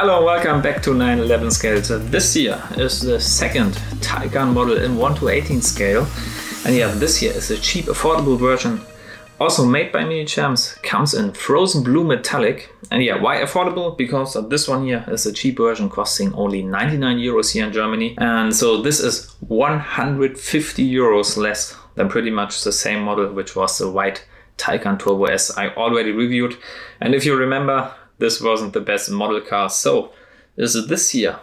Hello, welcome back to 911 scale. So this year is the second Taycan model in 1/18 scale. And yeah, this here is a cheap, affordable version. Also made by Minichamps, comes in frozen blue metallic. And yeah, why affordable? Because this one here is a cheap version costing only 99 euros here in Germany. And so this is 150 euros less than pretty much the same model, which was the white Taycan Turbo S I already reviewed. And if you remember, this wasn't the best model car. So is this year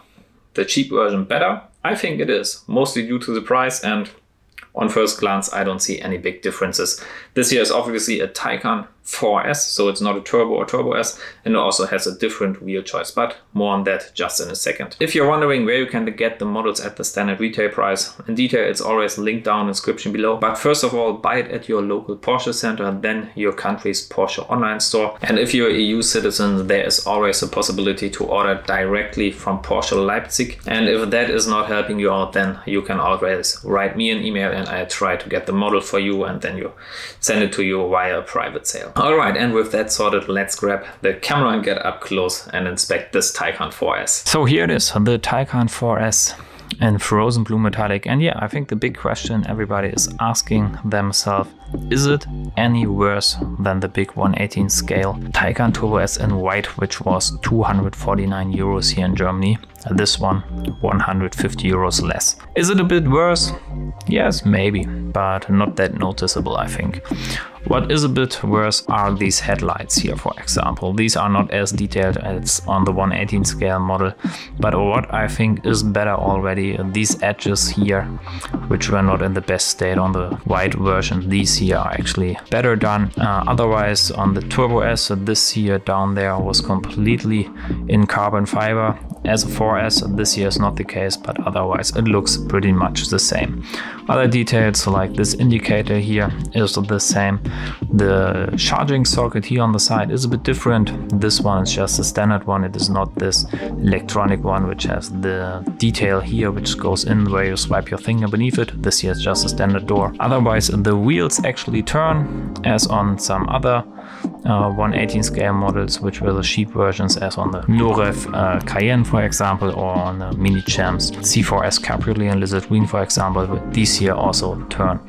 the cheap version better? I think it is, mostly due to the price, and on first glance I don't see any big differences. This here is obviously a Taycan 4S, so it's not a Turbo or Turbo S, and it also has a different wheel choice, but more on that just in a second. If you're wondering where you can get the models at the standard retail price, in detail it's always linked down in the description below. But first of all, buy it at your local Porsche center, then your country's Porsche online store. And if you're an EU citizen, there is always a possibility to order directly from Porsche Leipzig. And if that is not helping you out, then you can always write me an email and I try to get the model for you, and then you send it to you via a private sale. Alright, and with that sorted, let's grab the camera and get up close and inspect this Taycan 4S. So here it is, the Taycan 4S in frozen blue metallic. And yeah, I think the big question everybody is asking themselves, is it any worse than the big 1/18 scale Taycan Turbo S in white, which was 249 euros here in Germany? This one 150 euros less. Is it a bit worse? Yes, maybe, but not that noticeable, I think. What is a bit worse are these headlights here, for example. These are not as detailed as on the 1/18 scale model, but what I think is better already, these edges here, which were not in the best state on the white version, these here are actually better done. Otherwise, on the Turbo S, this here down there was completely in carbon fiber. As a 4S, this here is not the case, but otherwise it looks pretty much the same. Other details like this indicator here is the same. The charging socket here on the side is a bit different. This one is just a standard one. It is not this electronic one which has the detail here which goes in where you swipe your finger beneath it. This here is just a standard door. Otherwise the wheels actually turn as on some other 1/18 scale models, which were the cheap versions, as on the Norev Cayenne, for example, or on the Minichamps C4S Cabriolet and Lizard Green, for example. But these here also turn.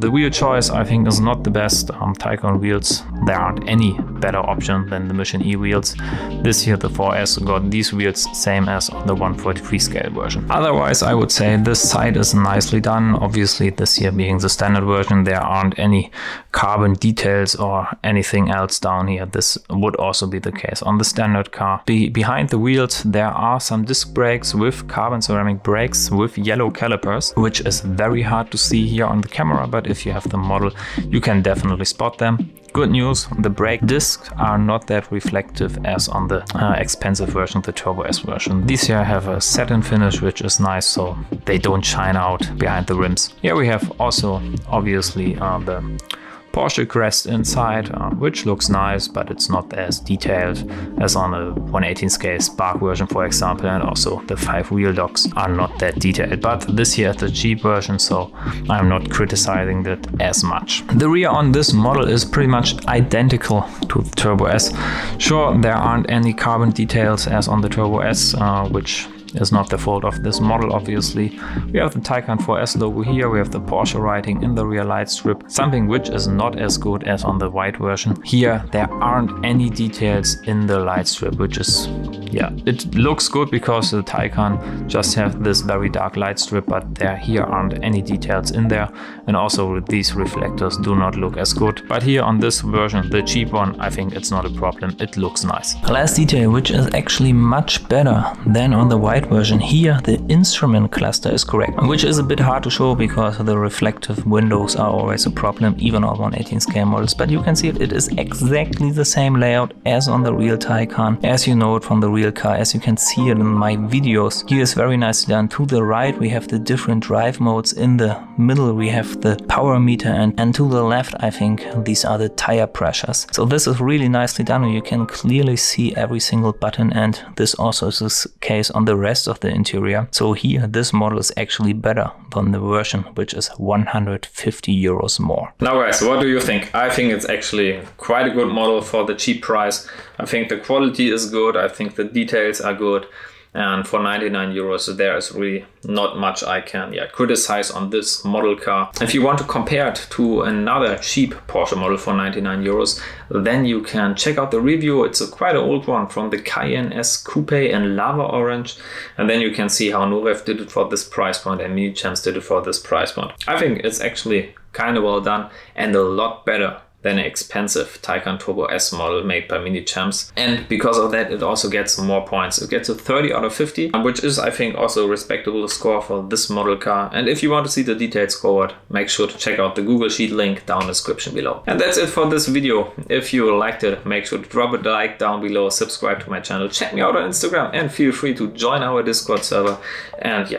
The wheel choice I think is not the best. Taycan wheels, there aren't any better option than the Mission E wheels. This here, the 4S, got these wheels same as on the 1/43 scale version. Otherwise I would say this side is nicely done. Obviously this here being the standard version, there aren't any carbon details or anything else down here. This would also be the case on the standard car. Behind the wheels there are some disc brakes with carbon ceramic brakes with yellow calipers, which is very hard to see here on the camera, but if you have the model you can definitely spot them. Good news, the brake discs are not that reflective as on the expensive version, the Turbo S version. These here have a satin finish, which is nice, so they don't shine out behind the rims. Here we have also obviously the Porsche crest inside, which looks nice, but it's not as detailed as on a 1/18 scale Spark version, for example, and also the 5 wheel locks are not that detailed. But this here is the cheap version, so I'm not criticizing that as much. The rear on this model is pretty much identical to the Turbo S. Sure, there aren't any carbon details as on the Turbo S, which is not the fault of this model, obviously. We have the Taycan 4S logo here, we have the Porsche writing in the rear light strip, something which is not as good as on the white version. Here there aren't any details in the light strip, which is, yeah, it looks good because the Taycan just have this very dark light strip, but here aren't any details in there, and also these reflectors do not look as good. But here on this version, the cheap one, I think it's not a problem, it looks nice. Last detail, which is actually much better than on the white version, here the instrument cluster is correct, which is a bit hard to show because the reflective windows are always a problem, even on 1/18 scale models. But you can see it is exactly the same layout as on the real Taycan, as you know it from the real car, as you can see it in my videos. Here is very nicely done. To the right we have the different drive modes, in the middle we have the power meter, and to the left I think these are the tire pressures. So this is really nicely done, and you can clearly see every single button, and this also is the case on the rest of the interior. So here this model is actually better than the version which is 150 euros more. Now guys, what do you think? I think it's actually quite a good model for the cheap price. I think the quality is good, I think the details are good, and for 99 euros there is really not much I can criticize on this model car. If you want to compare it to another cheap Porsche model for 99 euros, then you can check out the review. It's quite an old one from the Cayenne S Coupe in lava orange, and then you can see how Norev did it for this price point and Minichamps did it for this price point. I think it's actually kind of well done and a lot better than an expensive Taycan Turbo S model made by Minichamps. And because of that, it also gets more points. It gets a 30 out of 50, which is, I think, also a respectable score for this model car. And if you want to see the detailed scoreboard, make sure to check out the Google Sheet link down in the description below. And that's it for this video. If you liked it, make sure to drop a like down below, subscribe to my channel, check me out on Instagram, and feel free to join our Discord server and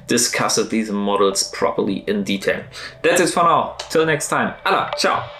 discuss these models properly in detail. That's it for now. Till next time. Allah, ciao.